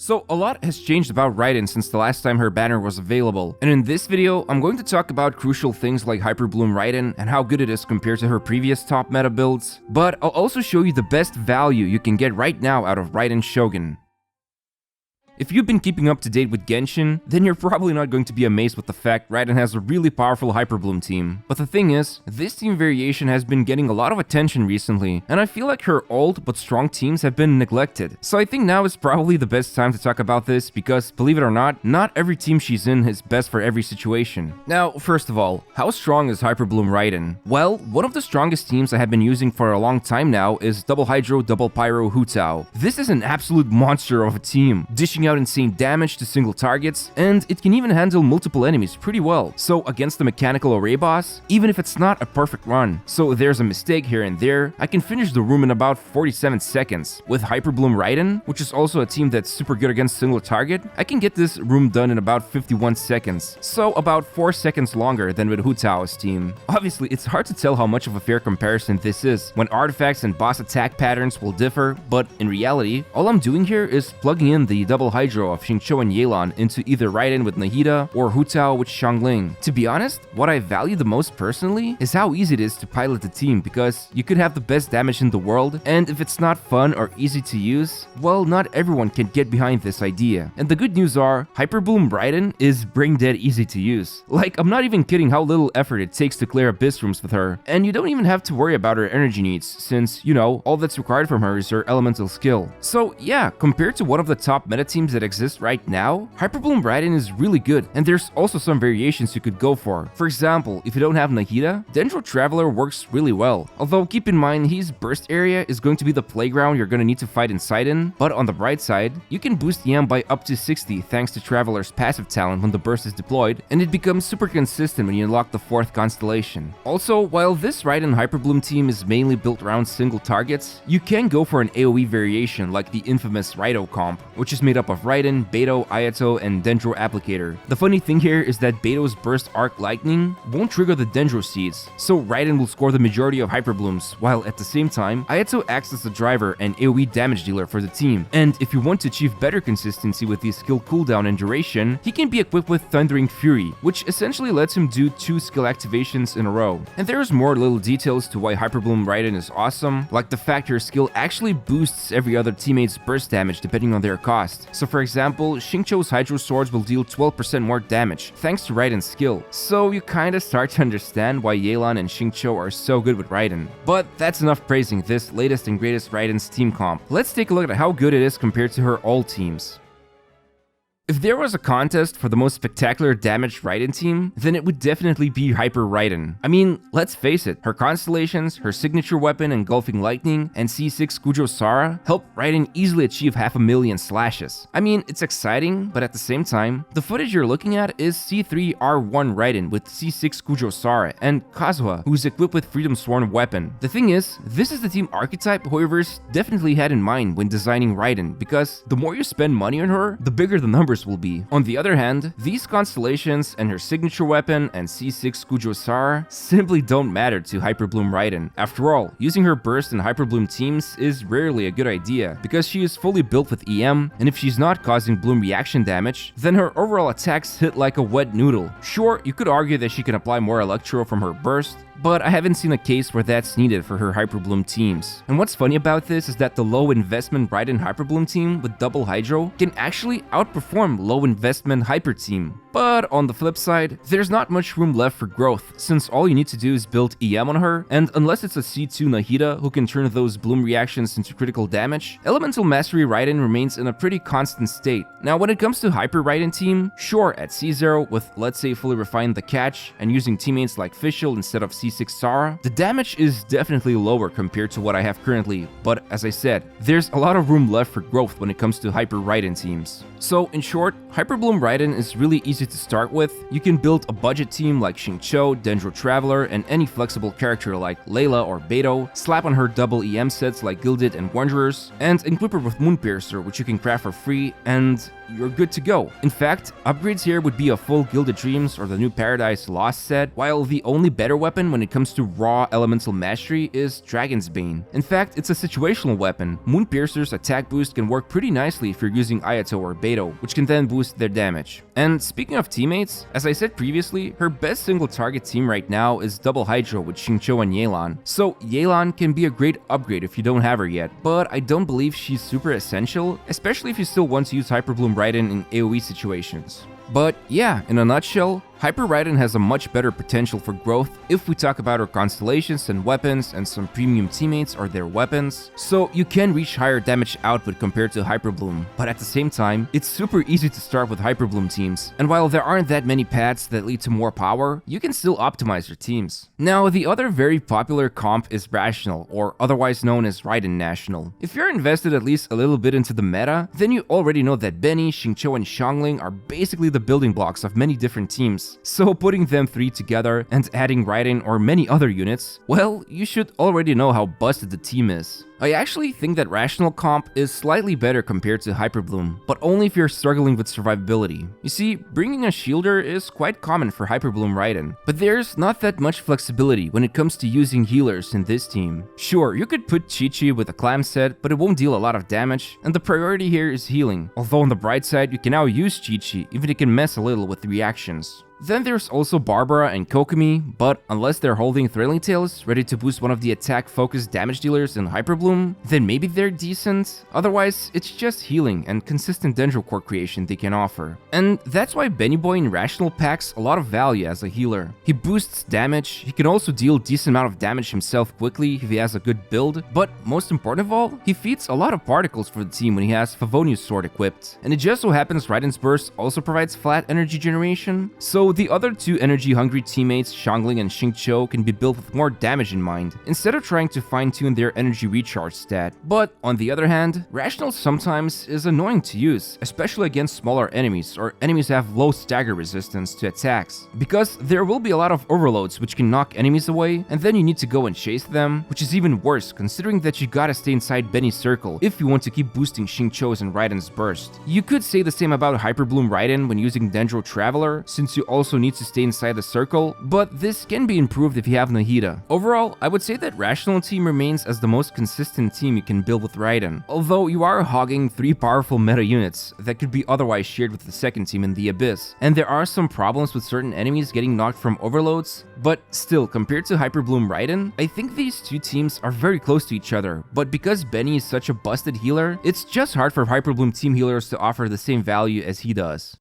So a lot has changed about Raiden since the last time her banner was available, and in this video I'm going to talk about crucial things like Hyperbloom Raiden and how good it is compared to her previous top meta builds, but I'll also show you the best value you can get right now out of Raiden Shogun. If you've been keeping up to date with Genshin, then you're probably not going to be amazed with the fact Raiden has a really powerful Hyperbloom team. But the thing is, this team variation has been getting a lot of attention recently, and I feel like her old but strong teams have been neglected. So I think now is probably the best time to talk about this because, believe it or not every team she's in is best for every situation. Now, first of all, how strong is Hyperbloom Raiden? Well, one of the strongest teams I have been using for a long time now is Double Hydro, Double Pyro, Hu Tao. This is an absolute monster of a team, dishing out insane damage to single targets, and it can even handle multiple enemies pretty well. So against the mechanical array boss, even if it's not a perfect run, so there's a mistake here and there, I can finish the room in about 47 seconds. With Hyperbloom Raiden, which is also a team that's super good against single target, I can get this room done in about 51 seconds, so about 4 seconds longer than with Hu Tao's team. Obviously, it's hard to tell how much of a fair comparison this is, when artifacts and boss attack patterns will differ, but in reality, all I'm doing here is plugging in the Double Hydro of Xingqiu and Yelan into either Raiden with Nahida or Hu Tao with Xiangling. To be honest, what I value the most personally is how easy it is to pilot the team, because you could have the best damage in the world, and if it's not fun or easy to use, well, not everyone can get behind this idea. And the good news are, Hyperbloom Raiden is brain dead easy to use. Like, I'm not even kidding how little effort it takes to clear abyss rooms with her, and you don't even have to worry about her energy needs, since, you know, all that's required from her is her elemental skill. So yeah, compared to one of the top meta teams that exist right now, Hyperbloom Raiden is really good, and there's also some variations you could go for. For example, if you don't have Nahida, Dendro Traveler works really well, although keep in mind his burst area is going to be the playground you're gonna need to fight inside in, but on the bright side, you can boost EM by up to 60 thanks to Traveler's passive talent when the burst is deployed, and it becomes super consistent when you unlock the 4th constellation. Also, while this Raiden Hyperbloom team is mainly built around single targets, you can go for an AoE variation like the infamous Raido comp, which is made up of Raiden, Beidou, Ayato, and Dendro Applicator. The funny thing here is that Beidou's burst arc lightning won't trigger the Dendro seeds, so Raiden will score the majority of Hyperblooms, while at the same time, Ayato acts as the driver and AoE damage dealer for the team. And if you want to achieve better consistency with the skill cooldown and duration, he can be equipped with Thundering Fury, which essentially lets him do 2 skill activations in a row. And there's more little details to why Hyperbloom Raiden is awesome, like the fact her skill actually boosts every other teammate's burst damage depending on their cost. So for example, Xingqiu's Hydro Swords will deal 12% more damage, thanks to Raiden's skill. So you kinda start to understand why Yelan and Xingqiu are so good with Raiden. But that's enough praising this latest and greatest Raiden's team comp. Let's take a look at how good it is compared to her old teams. If there was a contest for the most spectacular damaged Raiden team, then it would definitely be Hyper Raiden. I mean, let's face it, her constellations, her signature weapon Engulfing Lightning, and C6 Kujo Sara help Raiden easily achieve 500,000 slashes. I mean, it's exciting, but at the same time, the footage you're looking at is C3 R1 Raiden with C6 Kujo Sara and Kazuha, who's equipped with Freedom Sworn weapon. The thing is, this is the team archetype Hoyoverse definitely had in mind when designing Raiden, because the more you spend money on her, the bigger the numbers will be. On the other hand, these constellations and her signature weapon and C6 Kujo Sara simply don't matter to Hyperbloom Raiden. After all, using her burst in Hyperbloom teams is rarely a good idea, because she is fully built with EM, and if she's not causing bloom reaction damage, then her overall attacks hit like a wet noodle. Sure, you could argue that she can apply more Electro from her burst, but I haven't seen a case where that's needed for her Hyperbloom teams. And what's funny about this is that the low investment Raiden Hyperbloom team with Double Hydro can actually outperform low investment Hyper team. But on the flip side, there's not much room left for growth, since all you need to do is build EM on her, and unless it's a C2 Nahida who can turn those bloom reactions into critical damage, Elemental Mastery Raiden remains in a pretty constant state. Now when it comes to Hyper Raiden team, sure, at C0 with, let's say, fully refined the catch and using teammates like Fischl instead of C6 Sara, the damage is definitely lower compared to what I have currently, but as I said, there's a lot of room left for growth when it comes to Hyper Raiden teams. So in short, Hyperbloom Raiden is really easy easy to start with. You can build a budget team like Xingqiu, Dendro Traveler, and any flexible character like Layla or Beidou, slap on her double EM sets like Gilded and Wanderers, and equip her with Moonpiercer, which you can craft for free, and you're good to go. In fact, upgrades here would be a full Gilded Dreams or the new Paradise Lost set, while the only better weapon when it comes to raw elemental mastery is Dragon's Bane. In fact, it's a situational weapon. Moonpiercer's attack boost can work pretty nicely if you're using Ayato or Beidou, which can then boost their damage. And speaking of teammates, as I said previously, her best single target team right now is Double Hydro with Xingqiu and Yelan. So Yelan can be a great upgrade if you don't have her yet, but I don't believe she's super essential, especially if you still want to use Hyperbloom Raiden in AoE situations. But yeah, in a nutshell, Hyper Raiden has a much better potential for growth if we talk about her constellations and weapons and some premium teammates or their weapons, so you can reach higher damage output compared to Hyperbloom, but at the same time, it's super easy to start with Hyperbloom teams, and while there aren't that many paths that lead to more power, you can still optimize your teams. Now, the other very popular comp is Rational, or otherwise known as Raiden National. If you're invested at least a little bit into the meta, then you already know that Benny, Xingqiu, and Xiangling are basically the building blocks of many different teams. So putting them three together and adding Raiden or many other units, well, you should already know how busted the team is. I actually think that Rational comp is slightly better compared to Hyperbloom, but only if you're struggling with survivability. You see, bringing a shielder is quite common for Hyperbloom Raiden, but there's not that much flexibility when it comes to using healers in this team. Sure, you could put Chi-Chi with a clam set, but it won't deal a lot of damage, and the priority here is healing. Although on the bright side, you can now use Chi-Chi, even if it can mess a little with reactions. Then there's also Barbara and Kokomi, but unless they're holding Thrilling Tales, ready to boost one of the attack-focused damage dealers in Hyperbloom, then maybe they're decent. Otherwise, it's just healing and consistent Dendro core creation they can offer. And that's why Benny Boy in Rational packs a lot of value as a healer. He boosts damage, he can also deal decent amount of damage himself quickly if he has a good build, but most important of all, he feeds a lot of particles for the team when he has Favonius Sword equipped. And it just so happens Raiden's Burst also provides flat energy generation, so the other two energy-hungry teammates, Xiangling and Xingqiu, can be built with more damage in mind, instead of trying to fine-tune their energy recharge stat. But on the other hand, Rational sometimes is annoying to use, especially against smaller enemies or enemies that have low stagger resistance to attacks, because there will be a lot of overloads which can knock enemies away, and then you need to go and chase them, which is even worse considering that you gotta stay inside Benny's circle if you want to keep boosting Xingqiu's and Raiden's burst. You could say the same about Hyperbloom Raiden when using Dendro Traveler, since you also need to stay inside the circle, but this can be improved if you have Nahida. Overall, I would say that Rational team remains as the most consistent team you can build with Raiden, although you are hogging 3 powerful meta units that could be otherwise shared with the second team in the Abyss, and there are some problems with certain enemies getting knocked from overloads, but still, compared to Hyperbloom Raiden, I think these two teams are very close to each other, but because Benny is such a busted healer, it's just hard for Hyperbloom team healers to offer the same value as he does.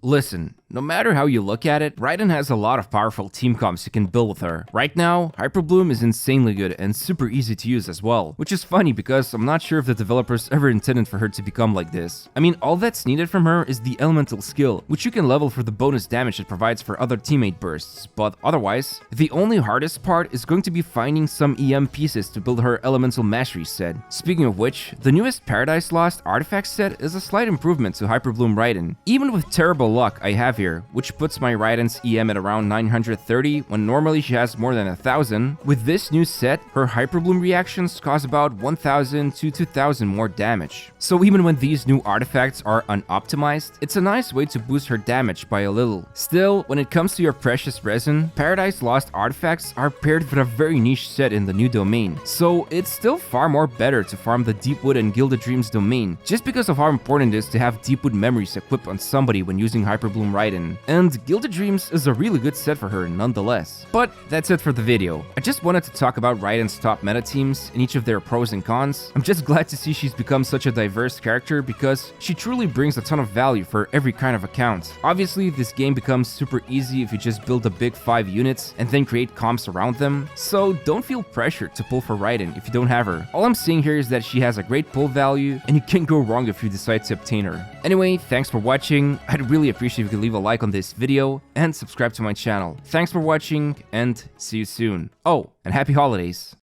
Listen, no matter how you look at it, Raiden has a lot of powerful team comps you can build with her. Right now, Hyperbloom is insanely good and super easy to use as well, which is funny because I'm not sure if the developers ever intended for her to become like this. I mean, all that's needed from her is the elemental skill, which you can level for the bonus damage it provides for other teammate bursts, but otherwise, the only hardest part is going to be finding some EM pieces to build her elemental mastery set. Speaking of which, the newest Paradise Lost artifact set is a slight improvement to Hyperbloom Raiden. Even with terrible luck I have here, which puts my Raiden's EM at around 930 when normally she has more than 1000. With this new set, her Hyperbloom reactions cause about 1000 to 2000 more damage. So even when these new artifacts are unoptimized, it's a nice way to boost her damage by a little. Still, when it comes to your precious resin, Paradise Lost artifacts are paired with a very niche set in the new domain, so it's still far more better to farm the Deepwood and Gilded Dreams domain, just because of how important it is to have Deepwood memories equipped on somebody when using Hyperbloom Raiden. And Gilded Dreams is a really good set for her nonetheless. But that's it for the video. I just wanted to talk about Raiden's top meta teams and each of their pros and cons. I'm just glad to see she's become such a diverse character because she truly brings a ton of value for every kind of account. Obviously, this game becomes super easy if you just build a big 5 units and then create comps around them, so don't feel pressured to pull for Raiden if you don't have her. All I'm saying here is that she has a great pull value and you can't go wrong if you decide to obtain her. Anyway, thanks for watching. I'd really appreciate if you could leave a like on this video and subscribe to my channel. Thanks for watching and see you soon. Oh, and happy holidays!